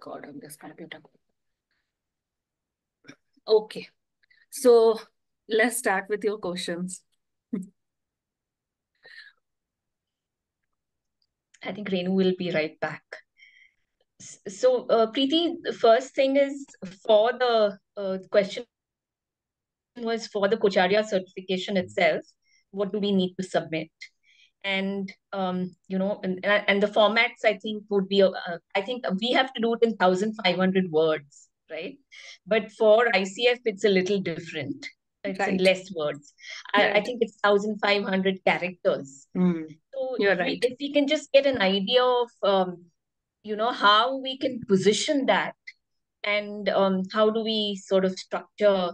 record on this computer. Okay, so let's start with your questions. I think Renu will be right back. So, Preeti, the first thing is for the question was for the Kocharya certification itself, what do we need to submit? And and the formats I think would be I think we have to do it in 1,500 words, right? But for ICF it's a little different. It's in Right. less words. I Right. think it's 1,500 characters. So You're right. if we can just get an idea of how we can position that, and how do we sort of structure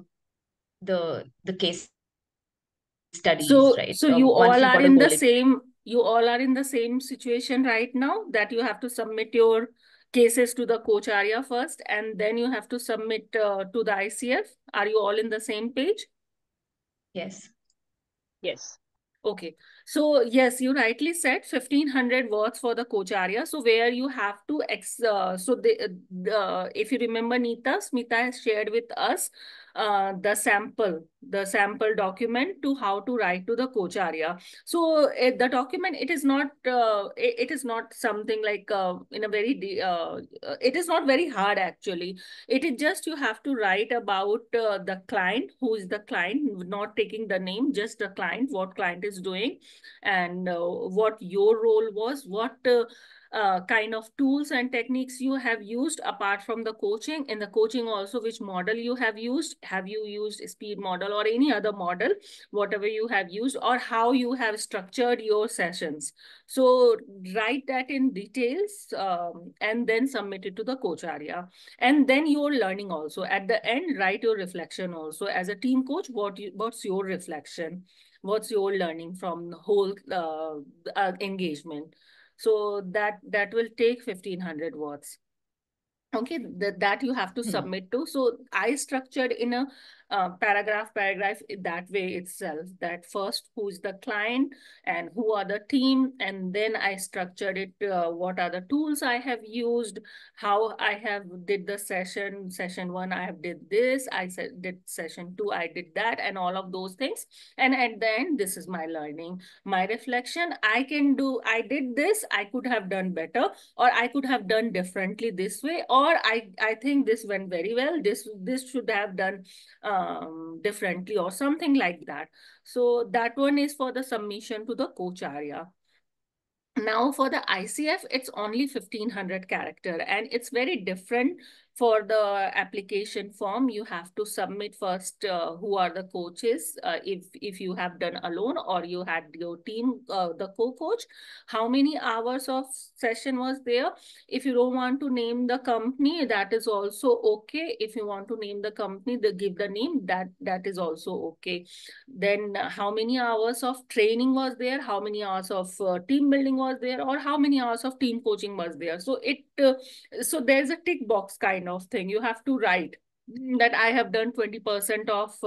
the case studies, right? So you Once all you've are got a in the bullet. same, you all are in the same situation right now, that you have to submit your cases to the Kocharya first, and then you have to submit to the ICF. Are you all in the same page? Yes. Yes. Okay, so yes, you rightly said 1,500 words for the Kocharya. So where you have to if you remember, Smita has shared with us the sample document to how to write to the Kocharya. So the document, it is not it is not something like in a very it is not very hard actually. It is just you have to write about the client, who is the client, not taking the name, just the client, what client is doing, and what your role was, what kind of tools and techniques you have used apart from the coaching. In the coaching also, which model you have used. Have you used speed model or any other model, whatever you have used, or how you have structured your sessions. So write that in details and then submit it to the Kocharya. And then your learning also. At the end, write your reflection also. As a team coach, what's your reflection? What's your learning from the whole engagement? So that will take 1,500 words. Okay, that you have to submit to. So I structured in a paragraph that way itself, that first who is the client and who are the team, and then I structured it what are the tools I have used, how I have did the session 1 I have did this, did session 2 I did that, and all of those things. And at the end, this is my learning, my reflection. I did this, I could have done better, or I could have done differently this way, or I think this went very well, this should have done differently, or something like that. So that one is for the submission to the Kocharya. Now for the ICF, it's only 1,500 character, and it's very different. For the application form, you have to submit first who are the coaches, if you have done alone or you had your team, the co-coach, how many hours of session was there. If you don't want to name the company, that is also okay. If you want to name the company, give the name, that is also okay. Then how many hours of training was there, how many hours of team building was there, or how many hours of team coaching was there. So so there's a tick box kind of thing you have to write, that I have done 20% of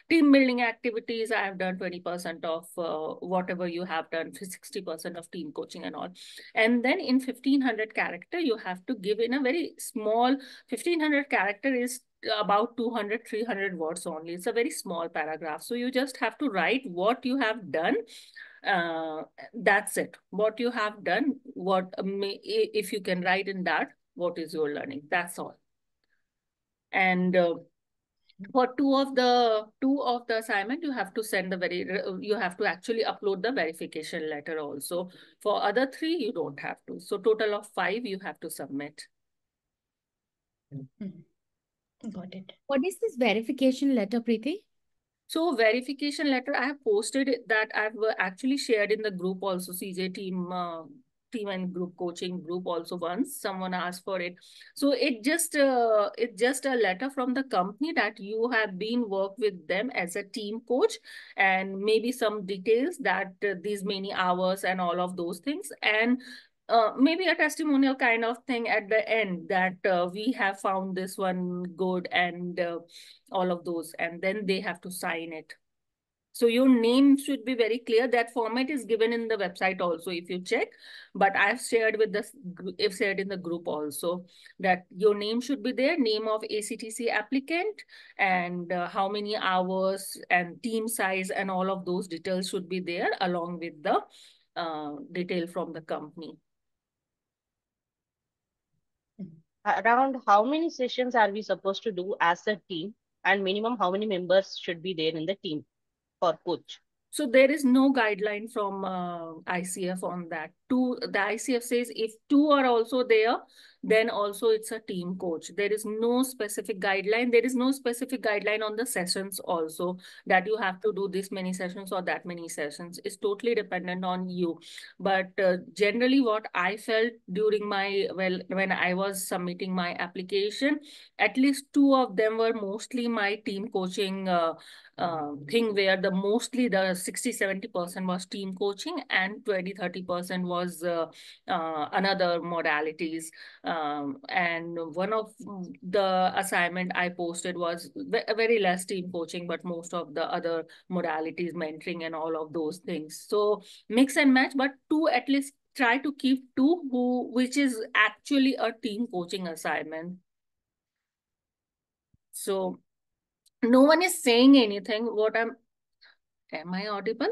team building activities, I have done 20% of whatever you have done, 60% of team coaching and all. And then in 1,500 character, you have to give in a very small, 1,500 character is about 200, 300 words only. It's a very small paragraph. So you just have to write what you have done. That's it. What you have done, if you can write in that, what is your learning? That's all. And for two of the assignment, you have to send you have to actually upload the verification letter also. For other 3, you don't have to. So total of 5 you have to submit. Got it. What is this verification letter, Preeti? So verification letter, I have posted that I've actually shared in the group also, CJ team and group coaching group also. Once someone asked for it. So it's just a letter from the company that you have been worked with them as a team coach, and maybe some details that these many hours and all of those things, and maybe a testimonial kind of thing at the end, that we have found this one good, and all of those, and then they have to sign it. So your name should be very clear. That format is given in the website also, if you check. But I've shared with this, I've shared in the group also that your name should be there, name of ACTC applicant, and how many hours and team size and all of those details should be there along with the detail from the company. Around how many sessions are we supposed to do as a team, and minimum how many members should be there in the team for coach? So there is no guideline from ICF on that. The ICF says if two are also there, then also it's a team coach. There is no specific guideline. There is no specific guideline on the sessions also, that you have to do this many sessions or that many sessions. It's totally dependent on you. But generally what I felt during when I was submitting my application, at least two of them were mostly my team coaching thing, where mostly the 60-70% was team coaching and 20-30% was another modalities. And one of the assignment I posted was very less team coaching, but most of the other modalities, mentoring and all of those things. So mix and match, but two, at least try to keep two which is actually a team coaching assignment. So no one is saying anything. Am I audible?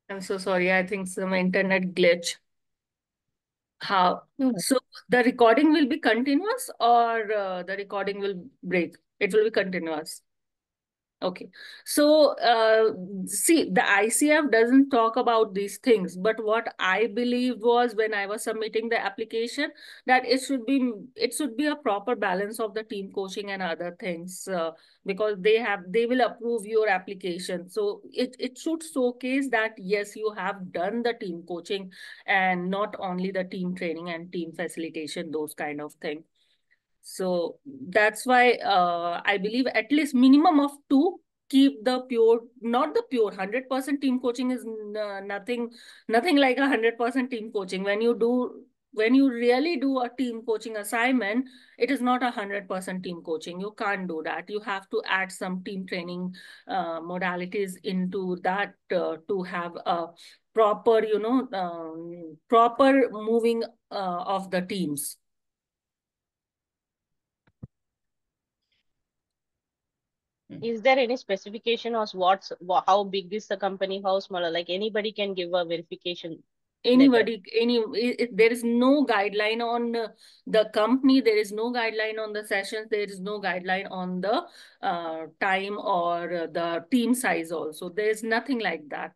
I'm so sorry. I think some internet glitch. How? No. So the recording will be continuous, or the recording will break? It will be continuous. Okay. So, see, the ICF doesn't talk about these things, but what I believed was when I was submitting the application, that it should be a proper balance of the team coaching and other things, because they will approve your application. So it should showcase that, yes, you have done the team coaching and not only the team training and team facilitation, those kind of things. So that's why I believe at least minimum of two. Keep the pure, not the pure 100% team coaching is nothing like 100% team coaching. When you really do a team coaching assignment, it is not 100% team coaching. You can't do that. You have to add some team training modalities into that to have a proper, proper moving of the teams. Is there any specification of how big is the company, how small? Like anybody can give a verification letter. There is no guideline on the company. There is no guideline on the sessions. There is no guideline on the time or the team size also. There is nothing like that.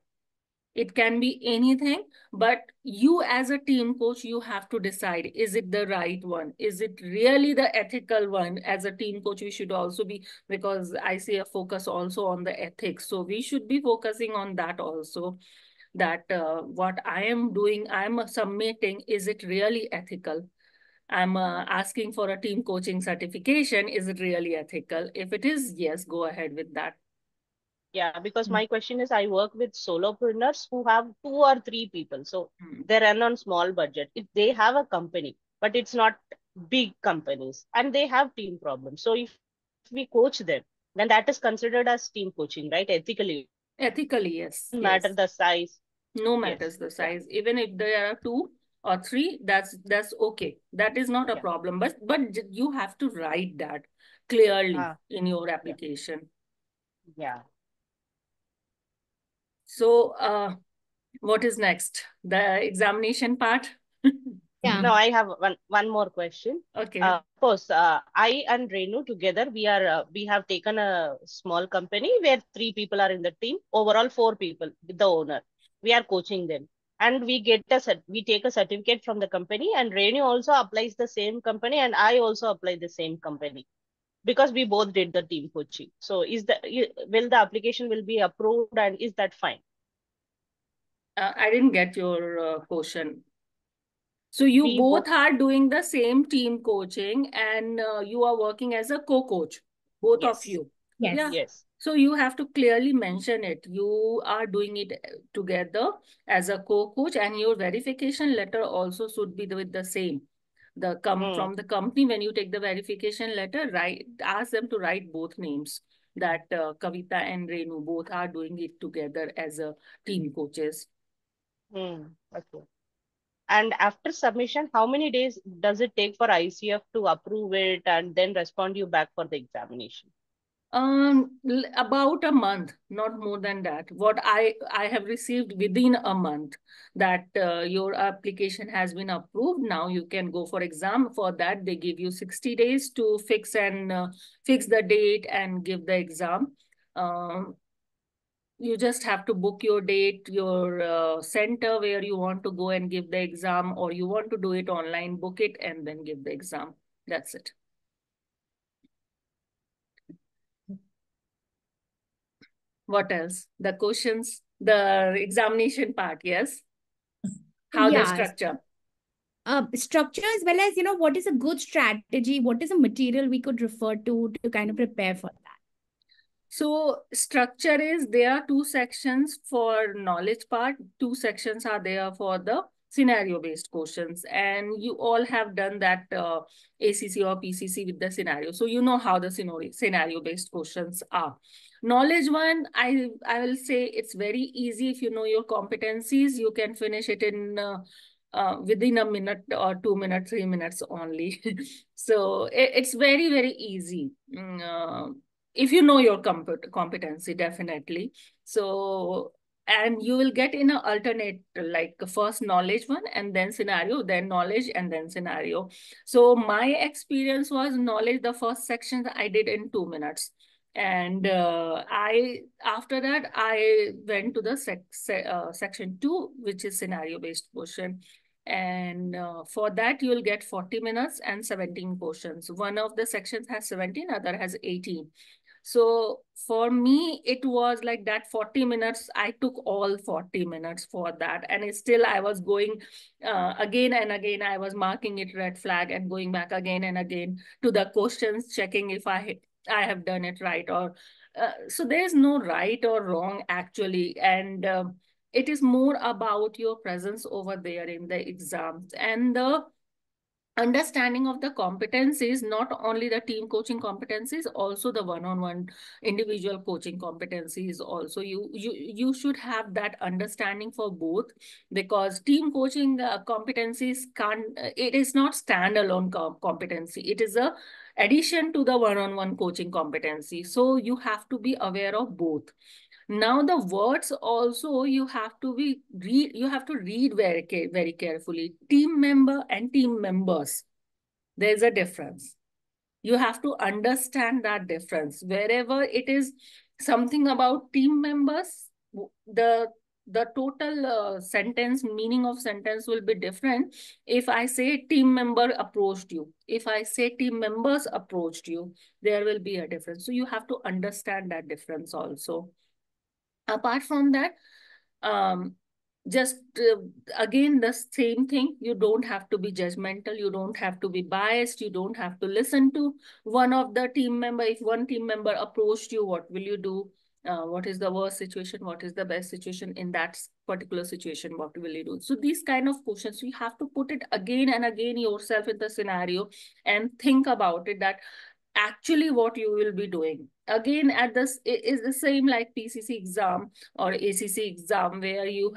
It can be anything, but you as a team coach, you have to decide, is it the right one? Is it really the ethical one? As a team coach, we should also be, because I see a focus also on the ethics. So we should be focusing on that also, that what I am doing, I'm submitting, is it really ethical? I'm asking for a team coaching certification. Is it really ethical? If it is, yes, go ahead with that. Yeah, because my question is, I work with solopreneurs who have 2 or 3 people. So they run on small budget. If they have a company, but it's not big companies, and they have team problems. So if we coach them, then that is considered as team coaching, right? Ethically, Ethically, doesn't yes, matter the yes. size. No Yes. matters the Yeah. size. Even if there are two or three, that's okay. That is not a Yeah. problem. But you have to write that clearly in your Yeah. application. Yeah. So what is next? The examination part? Yeah. No, I have one more question. Okay. Of course, I and Renu together, we have taken a small company where 3 people are in the team. Overall, 4 people with the owner. We are coaching them, and we take a certificate from the company. And Renu also applies the same company, and I also apply the same company because we both did the team coaching. So, will the application will be approved, and is that fine? I didn't get your question. So you We both are doing the same team coaching, and you are working as a co-coach, both of Yes. you. Yes. Yeah. Yes. So you have to clearly mention it. You are doing it together as a co-coach, and your verification letter also should be with the same. From the company, when you take the verification letter, ask them to write both names, that Kavita and Renu both are doing it together as a team coaches. Okay. And after submission, how many days does it take for ICF to approve it and then respond you back for the examination? About a month, not more than that. What I have received within a month, that your application has been approved. Now you can go for exam. For that, they give you 60 days to fix the date and give the exam. Um, you just have to book your date, your center where you want to go and give the exam, or you want to do it online, book it and then give the exam. That's it. What else? The questions, the examination part, yes? How the Yeah. structure? Structure, as well as, what is a good strategy? What is a material we could refer to kind of prepare for that? So structure is, there are two sections for knowledge part, two sections are there for the scenario based questions, and you all have done that ACC or PCC with the scenario, so you know how the scenario based questions are. Knowledge one, I will say it's very easy. If you know your competencies, you can finish it in within a minute or 2 minutes, 3 minutes only. So it's very, very easy. If you know your competency, definitely. So, and you will get in an alternate, like first knowledge one and then scenario, then knowledge and then scenario. So my experience was knowledge, the first section I did in 2 minutes. And after that, I went to the section 2, which is scenario based question. And for that, you will get 40 minutes and 17 questions. One of the sections has 17, other has 18. So for me, it was like that 40 minutes. I took all 40 minutes for that. And still I was going again and again. I was marking it red flag and going back again and again to the questions, checking if I have done it right. Or so there's no right or wrong actually. And it is more about your presence over there in the exams, and the understanding of the competencies, not only the team coaching competencies, also the one-on-one individual coaching competencies also. You should have that understanding for both, because team coaching competencies can't, it is not standalone competency. It is a addition to the one-on-one coaching competency. So you have to be aware of both. Now the words also, you have to read very carefully. Team member and team members, there's a difference. You have to understand that difference. Wherever it is something about team members, the total sentence, meaning of sentence will be different. If I say team member approached you, if I say team members approached you, there will be a difference. So you have to understand that difference also. Apart from that, um, just again, the same thing. You don't have to be judgmental. You don't have to be biased. You don't have to listen to one of the team member. If one team member approached you, what will you do? What is the worst situation? What is the best situation in that particular situation? What will you do? So these kind of questions, you have to put it again and again yourself in the scenario and think about it, that actually what you will be doing. Again, at this, it is the same like PCC exam or ACC exam, where you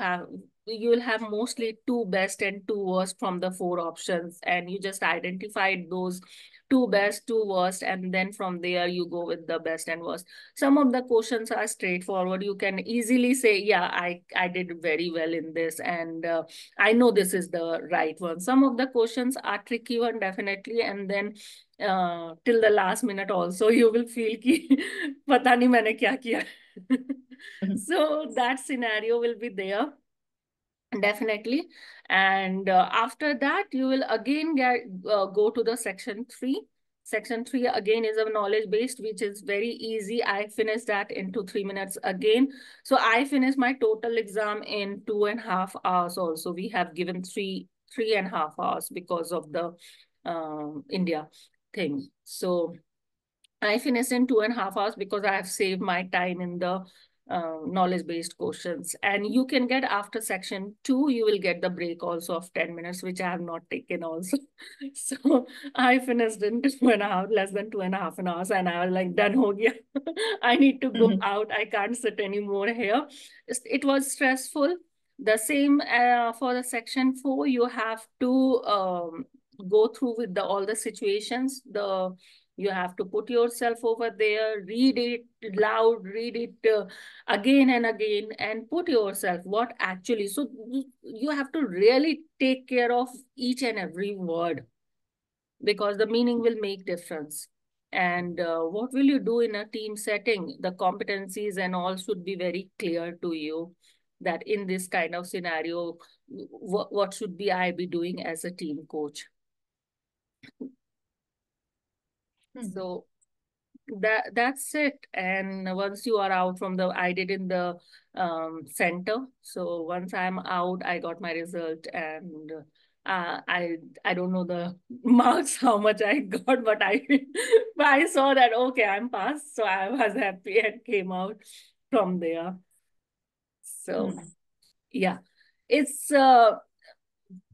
will have mostly two best and two worst from the four options, and you just identified those two best, two worst, and then from there you go with the best and worst. Some of the questions are straightforward. You can easily say, yeah, I did very well in this, and I know this is the right one. Some of the questions are tricky one, definitely, and then till the last minute also you will feel ki pata nahi maine kya kiya. So that scenario will be there, definitely. And after that, you will again go to the section 3. Section 3 again is a knowledge based, which is very easy. I finished that into 3 minutes again. So I finished my total exam in 2.5 hours also. We have given three 3.5 hours because of the India thing. So I finished in 2.5 hours because I have saved my time in the knowledge-based questions. And you can get after section 2, you will get the break also of 10 minutes, which I have not taken also. So I finished in 2.5, less than 2.5 hours, and I was like, done ho gaya. I need to go out. I can't sit anymore here. It was stressful. The same for the section 4, you have to go through with all the situations, you have to put yourself over there, read it loud, read it again and again, and put yourself what actually. So you have to really take care of each and every word because the meaning will make difference. And what will you do in a team setting? The competencies and all should be very clear to you that in this kind of scenario, what should be I be doing as a team coach? So that's it. And once you are out from the, I did in the center. So once I'm out, I got my result, and I don't know the marks how much I got, but but I saw that okay, I'm passed, so I was happy and came out from there. So yeah, it's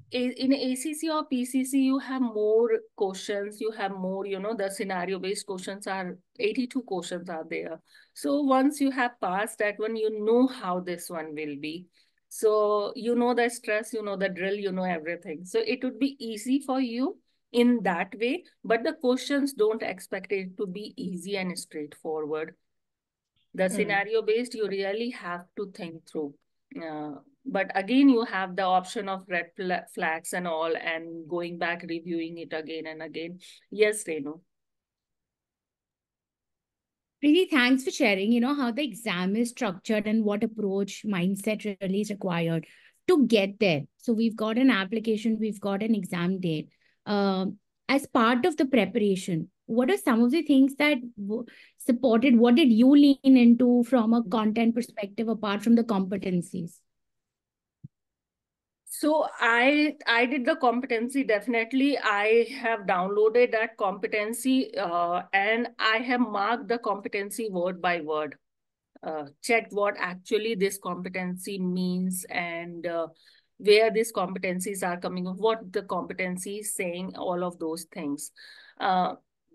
in ACC or PCC, you have more questions, you have more, the scenario-based questions are 82 questions are there. So once you have passed that one, you know how this one will be. So you know the stress, you know the drill, you know everything. So it would be easy for you in that way, but the questions don't expect it to be easy and straightforward. The scenario-based, you really have to think through. But again, you have the option of red flags and all, and going back, reviewing it again and again. Yes, Renu. Preeti, thanks for sharing, how the exam is structured and what approach mindset really is required to get there. So we've got an application, we've got an exam date. As part of the preparation, what are some of the things that supported? What did you lean into from a content perspective apart from the competencies? So I did the competency, definitely. I have downloaded that competency and I have marked the competency word by word. Checked what actually this competency means and where these competencies are coming, what the competency is saying, all of those things.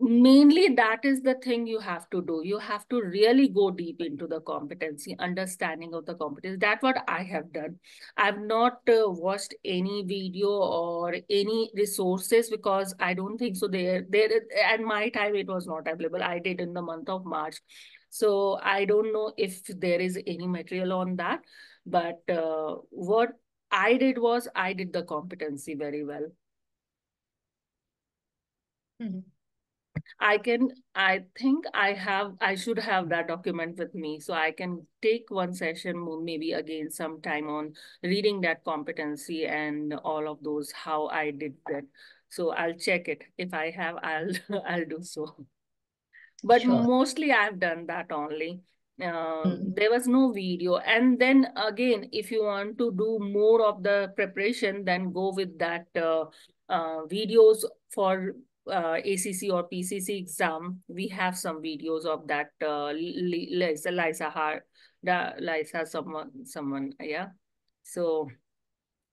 Mainly that is the thing you have to do. You have to really go deep into the competency, understanding of the competence. That's what I have done. I've not watched any video or any resources because I don't think so. There at my time it was not available. I did in the month of March. So I don't know if there is any material on that, but what I did was I did the competency very well. I think I should have that document with me. So I can take one session, maybe again sometime on reading that competency and all of those, how I did that. So I'll check it. If I have, I'll do so. But mostly I've done that only. There was no video. And then again, if you want to do more of the preparation, then go with that videos for ACC or PCC exam. We have some videos of that Lisa Hart, Lisa someone, yeah. So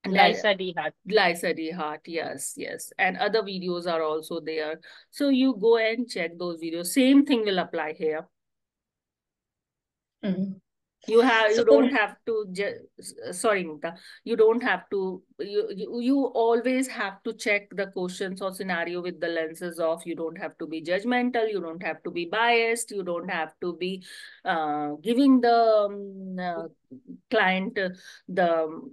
Lisa D. Hart. Lisa D. Hart, yes. And other videos are also there. So you go and check those videos. Same thing will apply here. You don't have to, sorry, Nita, you don't have to, you always have to check the questions or scenario with the lenses of, you don't have to be judgmental, you don't have to be biased, you don't have to be giving the client the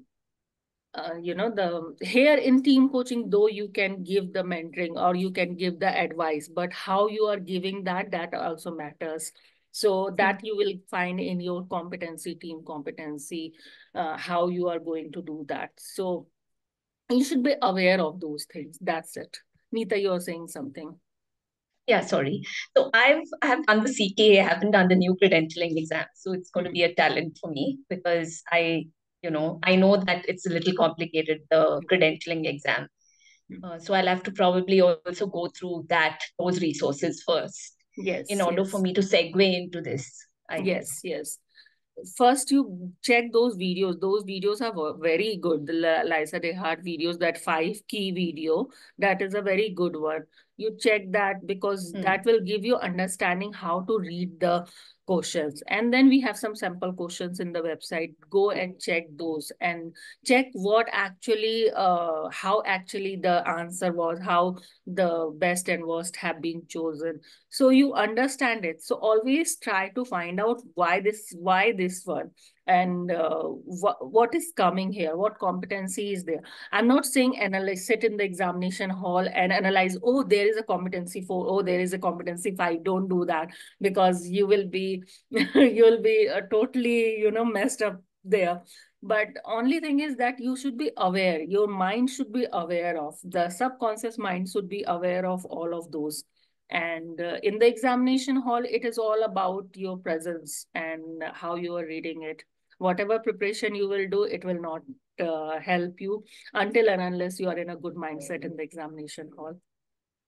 the here in team coaching, though you can give the mentoring or you can give the advice, but how you are giving that also matters. So that you will find in your competency, team competency, how you are going to do that. So you should be aware of those things. That's it. Neeta, you're saying something. Yeah, sorry. So I have done the CK, I haven't done the new credentialing exam. So it's going to be a talent for me because I I know that it's a little complicated, the credentialing exam. So I'll have to probably also go through those resources first Yes, in order for yes. me to segue into this, I guess. Yes, yes. First, you check those videos. Those videos are very good. The Lisa Dehart videos, that 5 key video, that is a very good one. You check that because that will give you understanding how to read the questions. And then we have some sample questions in the website. Go and check those and check what actually, how actually the answer was, how the best and worst have been chosen, so you understand it. So always try to find out why this one, and what is coming here, what competency is there. I'm not saying analyze, sit in the examination hall and analyze, oh, there is a competency 4, oh, there is a competency 5. Don't do that, because you will be you'll be totally messed up there. But only thing is that you should be aware, your mind should be aware of, the subconscious mind should be aware of all of those. And in the examination hall, it is all about your presence and how you are reading it. Whatever preparation you will do, it will not help you until and unless you are in a good mindset in the examination hall.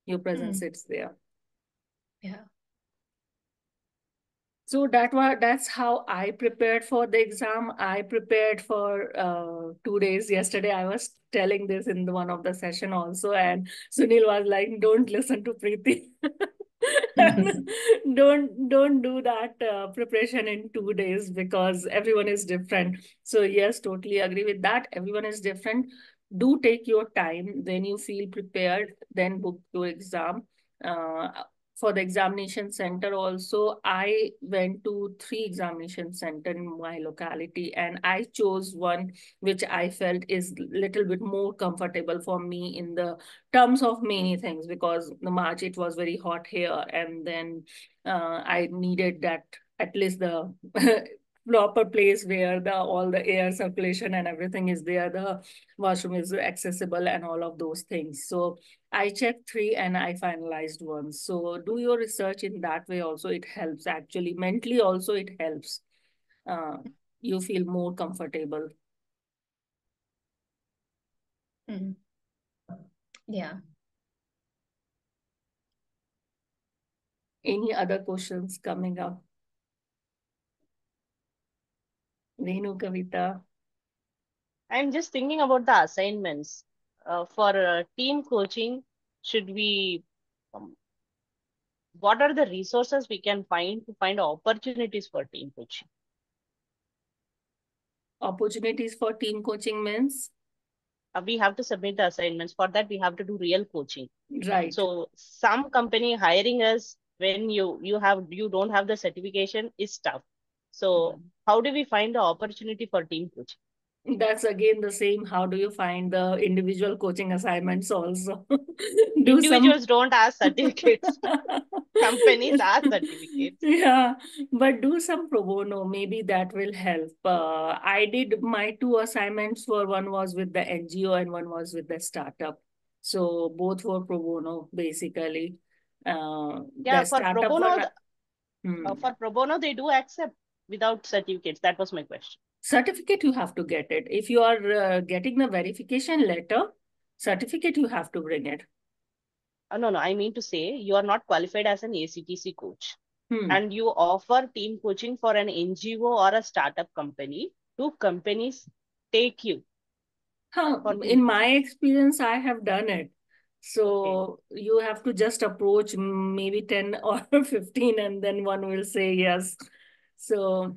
Your presence is there. Yeah. So that's how I prepared for the exam. I prepared for 2 days. Yesterday, I was telling this in one of the session also, and Sunil was like, "Don't listen to Preeti." Don't do that preparation in 2 days, because everyone is different. So yes, totally agree with that. Everyone is different. Do take your time. When you feel prepared, then book your exam. Uh, for the examination center also, I went to 3 examination center in my locality, and I chose one which I felt is little bit more comfortable for me in the terms of many things, because the March it was very hot here, and then I needed that, at least the proper place where the all the air circulation and everything is there, the washroom is accessible and all of those things. So I checked 3 and I finalized one. So do your research in that way also. It helps actually. Mentally also it helps. You feel more comfortable. Yeah. Any other questions coming up? Renu, Kavita? I'm just thinking about the assignments. For team coaching, should we, what are the resources we can find to find opportunities for team coaching? Opportunities for team coaching means? We have to submit the assignments. For that, we have to do real coaching. Right. So some company hiring us when you don't have the certification is tough. So how do we find the opportunity for team coaching? That's again the same. How do you find the individual coaching assignments also? Do some. Individuals don't ask certificates. Companies ask certificates. Yeah, but do some pro bono. Maybe that will help. I did my 2 assignments. For one was with the NGO and one was with the startup. So both were pro bono basically. Yeah, The startup one. for pro bono, they do accept without certificates. That was my question. Certificate you have to get it. If you are getting the verification letter, certificate you have to bring it. No, I mean to say you are not qualified as an ACTC coach. And you offer team coaching for an NGO or a startup company. Do companies take you? In my experience, I have done it. So Okay. you have to just approach maybe 10 or 15 and then one will say yes. So,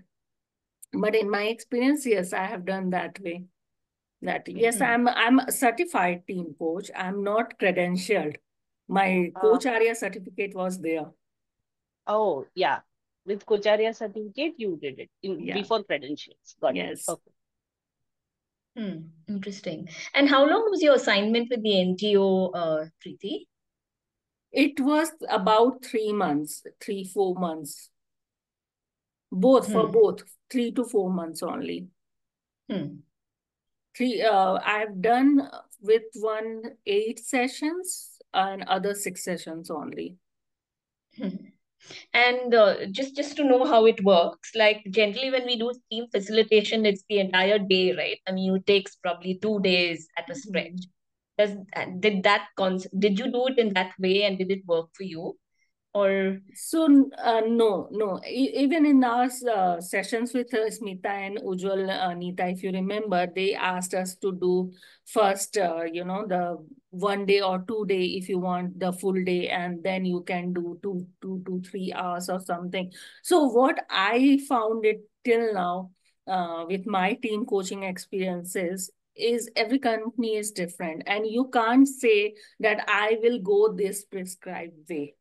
but in my experience, yes, I have done that way. That yes, I'm a certified team coach. I'm not credentialed. My coach area certificate was there. Oh, yeah. With Kocharia certificate, you did it before credentials. Got it. Yes. Okay. Interesting. And how long was your assignment with the NGO, Preeti? It was about 3 months, 3-4 months. For both, 3 to 4 months only. I've done with one 8 sessions and other 6 sessions only. And just to know how it works, like generally when we do team facilitation, it's the entire day, right? I mean, it takes probably 2 days at a stretch. Does did you do it in that way, and did it work for you? Or So no. Even in our sessions with Smita and Ujjwal, Neeta, if you remember, they asked us to do first, the 1 day or 2 day if you want the full day, and then you can do 2 to 3 hours or something. So what I found it till now, with my team coaching experiences, is every company is different, and you can't say that I will go this prescribed way.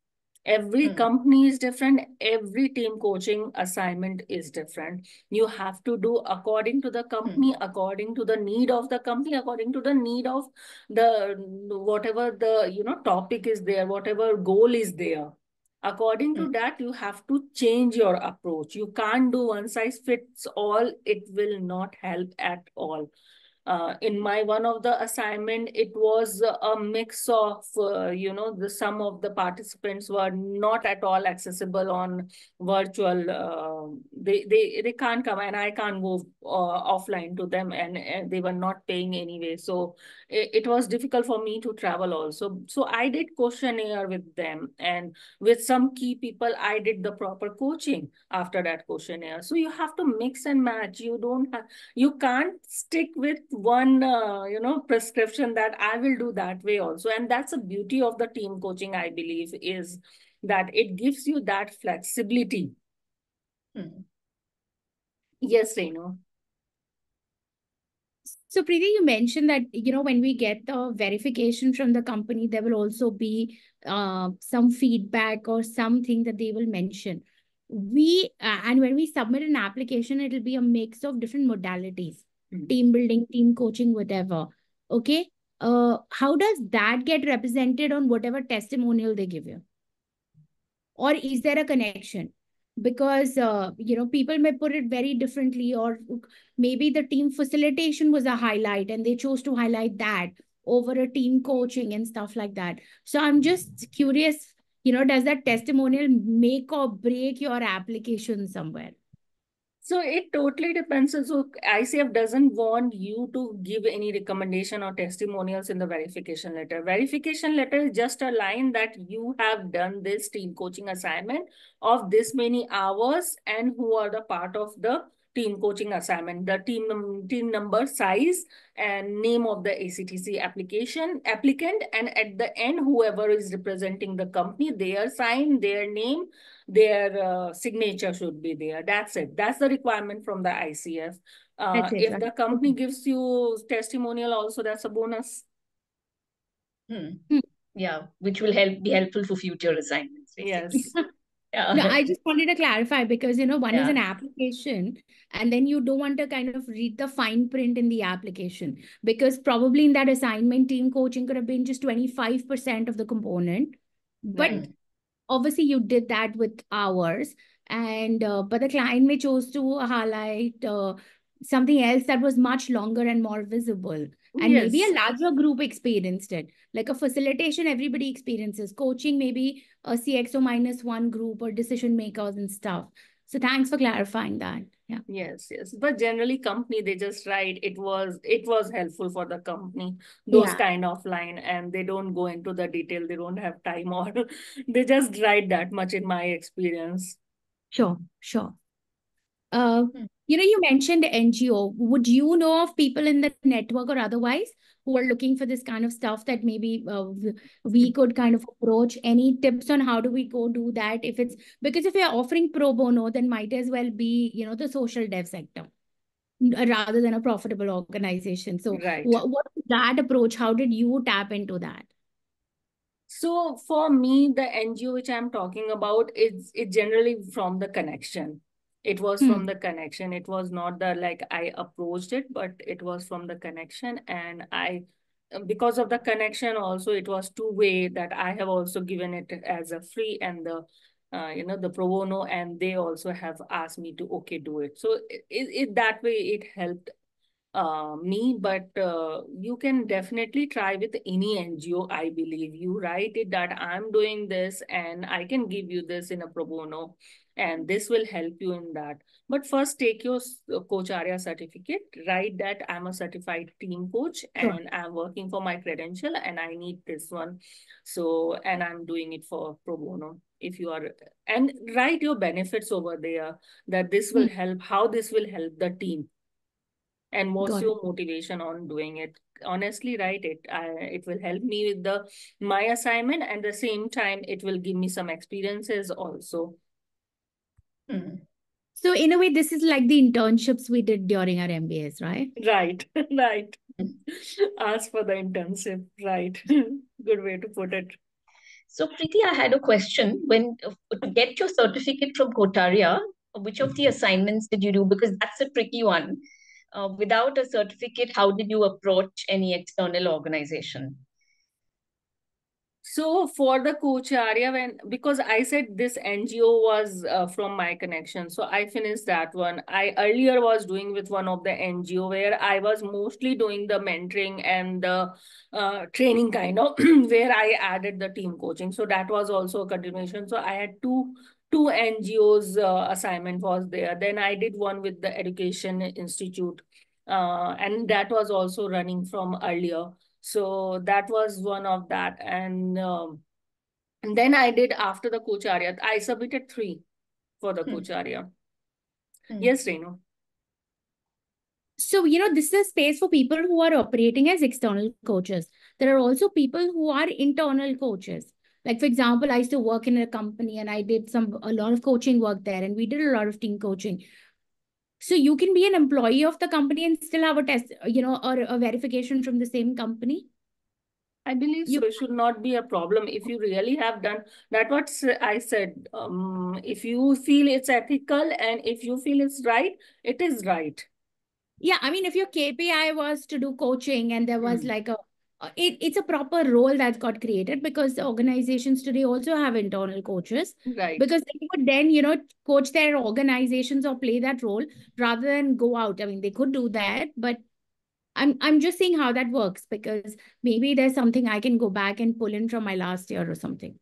Every company is different, every team coaching assignment is different. You have to do according to the company, according to the need of the company, according to the need of the whatever the topic is there, whatever goal is there. According to that, you have to change your approach. You can't do one size fits all. It will not help at all. In my one of the assignment, it was a mix of the some of the participants were not at all accessible on virtual. They can't come, and I can't go offline to them, and they were not paying anyway, so it was difficult for me to travel also. So I did questionnaire with them, and with some key people I did the proper coaching after that questionnaire. So you have to mix and match. You can't stick with one prescription that I will do that way also. And that's the beauty of the team coaching, I believe, is that it gives you that flexibility. Yes, Renu. So Preeti, you mentioned that, when we get the verification from the company, there will also be some feedback or something that they will mention. And when we submit an application, it'll be a mix of different modalities, team building, team coaching, whatever. Okay. How does that get represented on whatever testimonial they give you? Or is there a connection? Because people may put it very differently, or maybe the team facilitation was a highlight and they chose to highlight that over a team coaching and stuff like that. So I'm just curious, does that testimonial make or break your application somewhere? So it totally depends. So ICF doesn't want you to give any recommendation or testimonials in the verification letter. Verification letter is just a line that you have done this team coaching assignment of this many hours and who are the part of the team coaching assignment, the team number, size, and name of the ACTC applicant, and at the end, whoever is representing the company, their sign, their name, their signature should be there. That's it. That's the requirement from the ICF. That's it, If right? the company gives you testimonial also, that's a bonus. Yeah, which will be helpful for future assignments, basically. Yes. Yeah. No, I just wanted to clarify because, one is Yeah. an application, and then you don't want to kind of read the fine print in the application, because probably in that assignment, team coaching could have been just 25% of the component. But obviously you did that with hours, and but the client may chose to highlight something else that was much longer and more visible, and maybe a Yes. larger group experienced it. Like a facilitation, everybody experiences. Coaching, maybe a CXO -1 group or decision makers and stuff. So thanks for clarifying that. Yeah. Yes. But generally company, they just write it was helpful for the company, those Yeah. kind of line, and they don't go into the detail. They don't have time, or they just write that much in my experience. Sure. You mentioned NGO. Would you know of people in the network or otherwise who are looking for this kind of stuff that maybe we could kind of approach? Any tips on how do we go do that? Because if you're offering pro bono, then might as well be, the social dev sector rather than a profitable organization. So Right. what is that approach? How did you tap into that? So for me, the NGO which I'm talking about is it generally from the connection. It was from the connection. It was not the like I approached it, but it was from the connection. And because of the connection also, it was two-way that I have also given it as a free and the pro bono, and they also have asked me to, okay, do it. So that way it helped me, but you can definitely try with any NGO. I believe you write it that I'm doing this and I can give you this in a pro bono, and this will help you in that. But first, take your coach area certificate. Write that I'm a certified team coach Sure. and I'm working for my credential and I need this one. So, and I'm doing it for pro bono. If you are, and write your benefits over there, that this will help, how this will help the team, and what's Got it. your motivation on doing it. Honestly, write it. It will help me with the my assignment, and the same time it will give me some experiences also. So in a way, this is like the internships we did during our MBAs, right? Right. Right. Ask for the internship. Right. Good way to put it. So, Preeti, I had a question. When to get your certificate from Kotaria, which of the assignments did you do? Because that's a tricky one. Without a certificate, how did you approach any external organization? So for the coach area, because I said this NGO was from my connection, so I finished that one. I earlier was doing with one of the NGO where I was mostly doing the mentoring and the training kind of where I added the team coaching. So that was also a continuation. So I had two NGOs assignment was there. Then I did one with the Education Institute, and that was also running from earlier. So that was one of that. And then I did after the Kocharya. I submitted 3 for the Kocharya. Yes, Renu. So, this is a space for people who are operating as external coaches. There are also people who are internal coaches. Like, for example, I used to work in a company and I did a lot of coaching work there, and we did a lot of team coaching. So you can be an employee of the company and still have a test, or a verification from the same company. I believe so. It should not be a problem if you really have done that. What I said, if you feel it's ethical and if you feel it's right, it is right. Yeah, I mean, if your KPI was to do coaching and there was like it's a proper role that got created, because the organizations today also have internal coaches. Right. Because they would then, coach their organizations or play that role rather than go out. I mean, they could do that, but I'm just seeing how that works, because maybe there's something I can go back and pull in from my last year or something.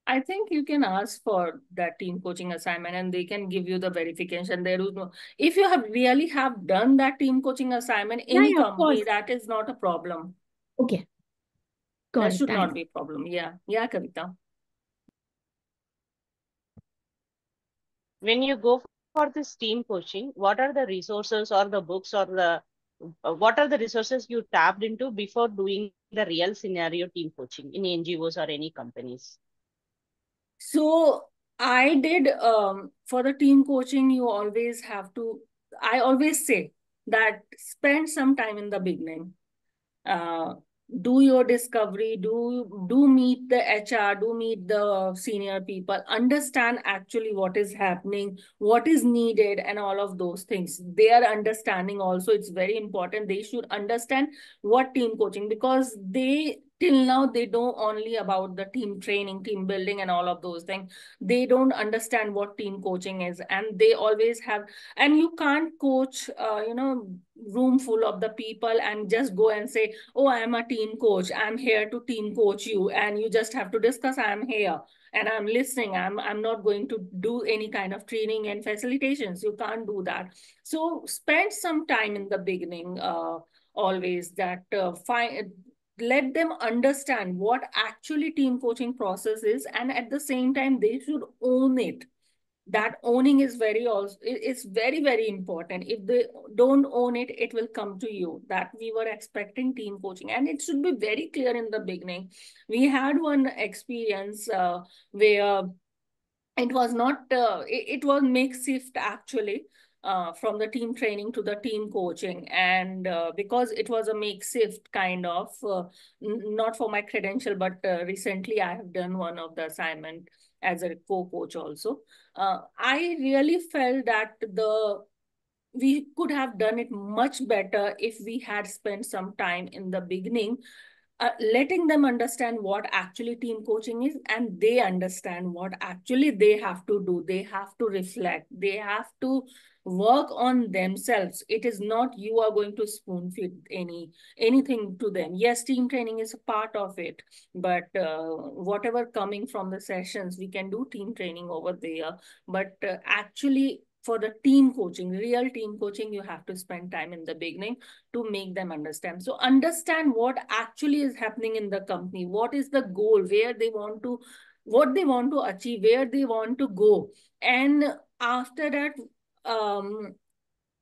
I think you can ask for that team coaching assignment and they can give you the verification. There is no, if you have really have done that team coaching assignment, any company, that is not a problem. Okay. Got that it. should Thanks. not be a problem. Yeah. Yeah, Kavita. When you go for this team coaching, what are the resources or the books or the what are the resources you tapped into before doing the real scenario team coaching in NGOs or any companies? So I did for the team coaching, you always have to, I always say that spend some time in the beginning. Do your discovery, do meet the HR, do meet the senior people, understand actually what is happening, what is needed, and all of those things. Their understanding also, it's very important. They should understand what team coaching, because they till now they know only about the team training, team building, and all of those things. They don't understand what team coaching is, and they always have, and you can't coach room full of the people and just go and say, oh, I'm a team coach, I'm here to team coach you, and you just have to discuss, I'm here and I'm listening, I'm not going to do any kind of training and facilitations. You can't do that. So spend some time in the beginning, always that let them understand what actually team coaching process is, and at the same time they should own it. That owning is it's very, very important. If they don't own it, it will come to you that we were expecting team coaching, and it should be very clear in the beginning. We had one experience where it was not it was makeshift actually, from the team training to the team coaching, and because it was a makeshift kind of not for my credential, but recently I have done one of the assignment as a co-coach also. I really felt that we could have done it much better if we had spent some time in the beginning letting them understand what actually team coaching is, and they understand what actually they have to do. They have to reflect, they have to work on themselves. It is not you are going to spoon feed anything to them. Yes, team training is a part of it, but whatever coming from the sessions, we can do team training over there. But actually, for the team coaching, real team coaching, you have to spend time in the beginning to make them understand. So understand what actually is happening in the company, what is the goal, where they want to, what they want to achieve, where they want to go. And after that,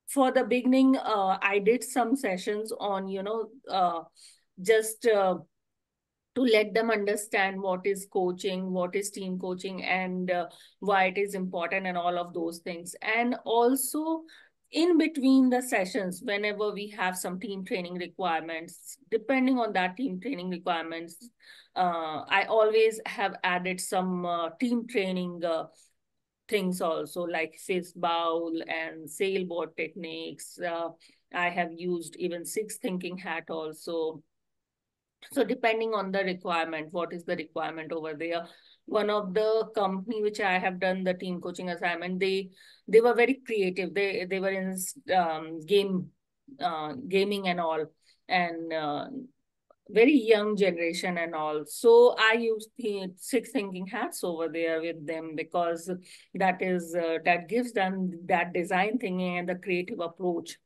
for the beginning, I did some sessions on, just to let them understand what is coaching, what is team coaching, and why it is important, and all of those things. And also, in between the sessions, whenever we have some team training requirements, depending on that team training requirements, I always have added some team training things also, like fist bowl and sailboat techniques. I have used even six thinking hat also. So depending on the requirement, what is the requirement over there? One of the company which I have done the team coaching assignment, they were very creative. They were in gaming and all, and very young generation and all. So I used the six thinking hats over there with them, because that gives them that design thinking and the creative approach.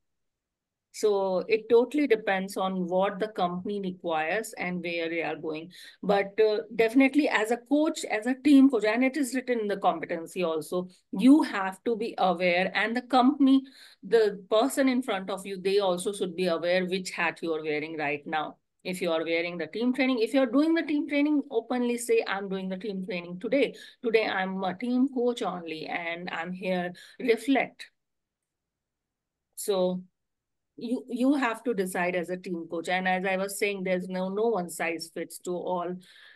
So it totally depends on what the company requires and where they are going. But definitely, as a coach, as a team coach, and it is written in the competency also, you have to be aware, and the company, the person in front of you, they also should be aware which hat you are wearing right now. If you are wearing the team training, if you're doing the team training, openly say, I'm doing the team training today. Today, I'm a team coach only, and I'm here, reflect. So you have to decide as a team coach. And as I was saying, there's no one size fits to all.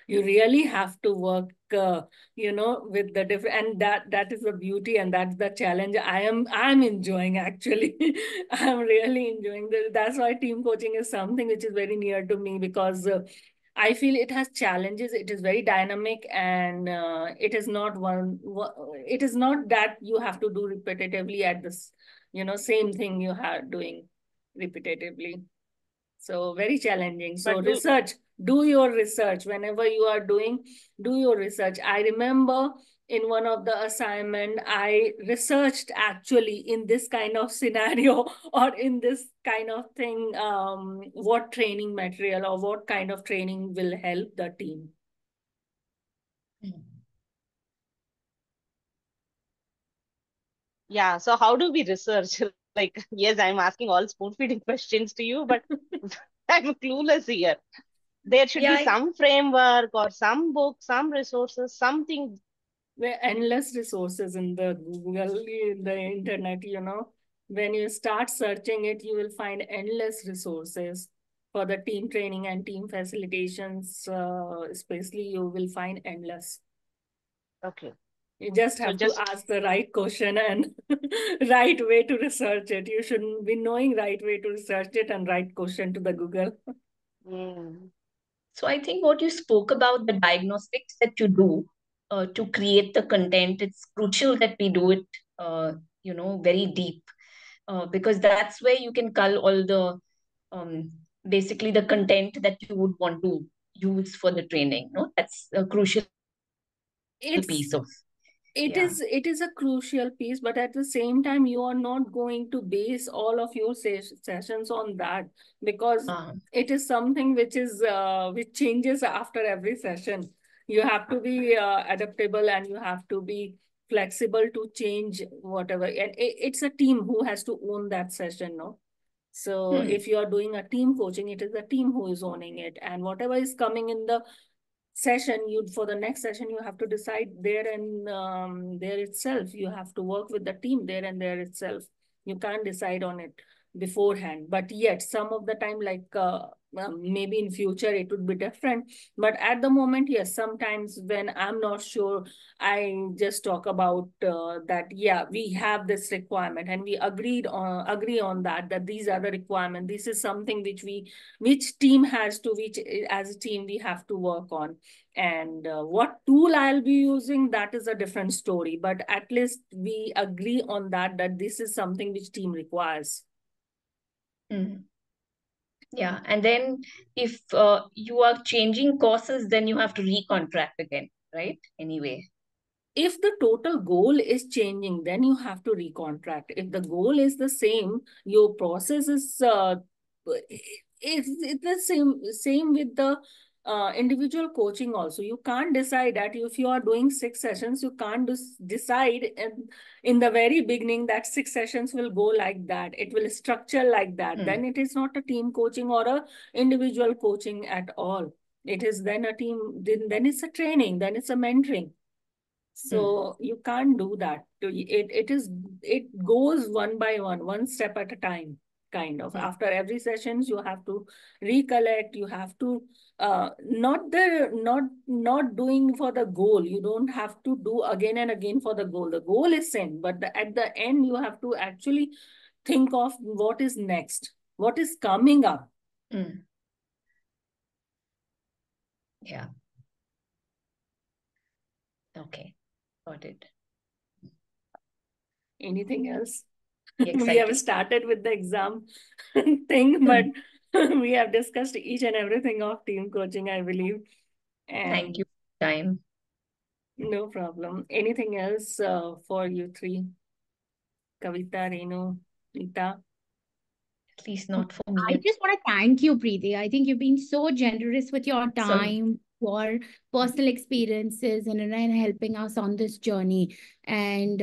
You really have to work with the different, and that is the beauty, and that's the challenge I'm enjoying, actually. I'm really enjoying this. That's why team coaching is something which is very near to me, because I feel it has challenges. It is very dynamic, and it is not it is not that you have to do repetitively at this, same thing you are doing repetitively. So very challenging. So But do your research. Whenever you are doing, do your research. I remember in one of the assignment, I researched actually in this kind of scenario or in this kind of thing, what training material or what kind of training will help the team. yeah, so how do we research? Like, yes, I'm asking all spoon feeding questions to you, but I'm clueless here. There should be Yeah, some framework or some book, some resources, something. There are endless resources in the Google, in the internet, When you start searching it, you will find endless resources for the team training and team facilitations, especially you will find endless. Okay. You just So have to just ask the right question and right way to research it. You should be knowing right way to research it and right question to the Google. mm, so I think what you spoke about, the diagnostics that you do to create the content, it's crucial that we do it, very deep, because that's where you can cull all the basically the content that you would want to use for the training. No, that's a crucial It's piece of it yeah. is it is a crucial piece, but at the same time, you are not going to base all of your sessions on that, because Uh, it is something which changes after every session. You have to be adaptable, and you have to be flexible to change whatever. And it's a team who has to own that session, no? So hmm. if you are doing a team coaching, it is the team who is owning it, and whatever is coming in the session, you for the next session, you have to decide there and there itself. You have to work with the team there and there itself. You can't decide on it beforehand. But yet some of the time, like maybe in future it would be different, but at the moment, yes, sometimes when I'm not sure, I just talk about that, yeah, we have this requirement and we agree on that these are the requirements, this is something which team has to, which as a team we have to work on. And what tool I'll be using, that is a different story, but at least we agree on that this is something which team requires. Yeah, and then if you are changing courses, then you have to recontract again, right? Anyway. If the total goal is changing, then you have to recontract. If the goal is the same, your process is it's the same with the individual coaching also. You can't decide that if you are doing 6 sessions, you can't decide in the very beginning that 6 sessions will go like that. It will structure like that. Then it is not a team coaching or a individual coaching at all. It is then a team, then it's a training, then it's a mentoring. So you can't do that. It goes one by one step at a time, kind of. After every sessions, you have to recollect. You have to not doing for the goal. You don't have to do again and again for the goal. The goal is same, but at the end, you have to actually think of what is next, what is coming up. Yeah. Okay. Got it. Anything else? Exciting. We have started with the exam thing, but we have discussed each and everything of team coaching, I believe. And thank you for your time. No problem. Anything else for you three? Kavita, Renu, Nita? At least not for me. I just want to thank you, Preeti. I think you've been so generous with your time, your personal experiences, and helping us on this journey. And,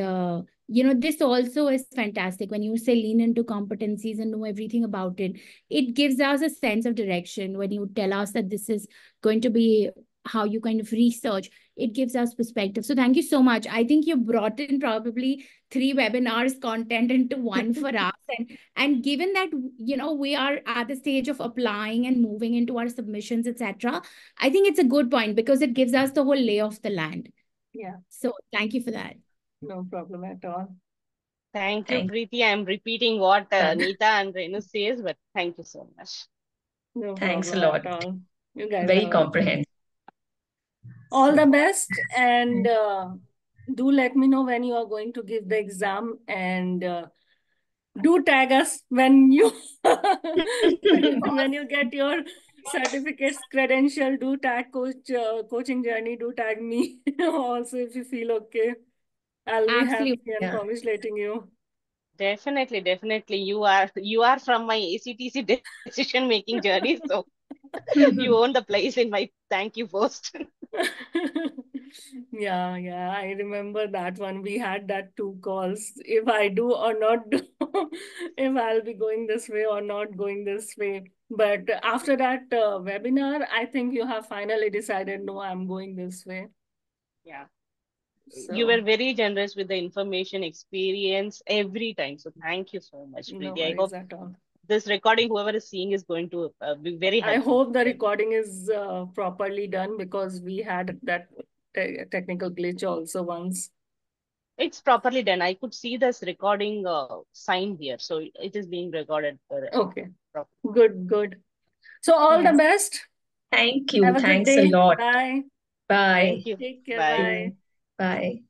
this also is fantastic. When you say lean into competencies and know everything about it, it gives us a sense of direction. When you tell us that this is going to be how you kind of research, it gives us perspective. So thank you so much. I think you brought in probably 3 webinars content into one for us. And given that, we are at the stage of applying and moving into our submissions, etc., I think it's a good point because it gives us the whole lay of the land. Yeah. So thank you for that. No problem at all. Thank you, Preeti. I'm repeating what Nita and Renu says, but thank you so much. No Thanks a problem lot. at all. You guys Very are comprehensive. all the best, and do let me know when you are going to give the exam, and do tag us when you when you get your certificates, credential. Do tag coaching journey. Do tag me also if you feel okay. I'll be happy and congratulating you. Definitely, definitely. You are from my ACTC decision making journey, so you own the place in my thank you post. Yeah, I remember that one. We had that 2 calls. If I do or not do, if I'll be going this way or not going this way. But after that webinar, I think you have finally decided, no, I'm going this way. Yeah. So, you were very generous with the information, experience every time. So thank you so much, Preeti. No I hope at all. This recording, whoever is seeing, is going to be very helpful. I hope the recording is properly done, because we had that technical glitch also once. It's properly done. I could see this recording sign here. So it is being recorded. Okay. Good. So all the best. Thank you. Have a Thanks good day. a lot. Bye. Bye. Thank you. Take care. Bye. Bye. Bye.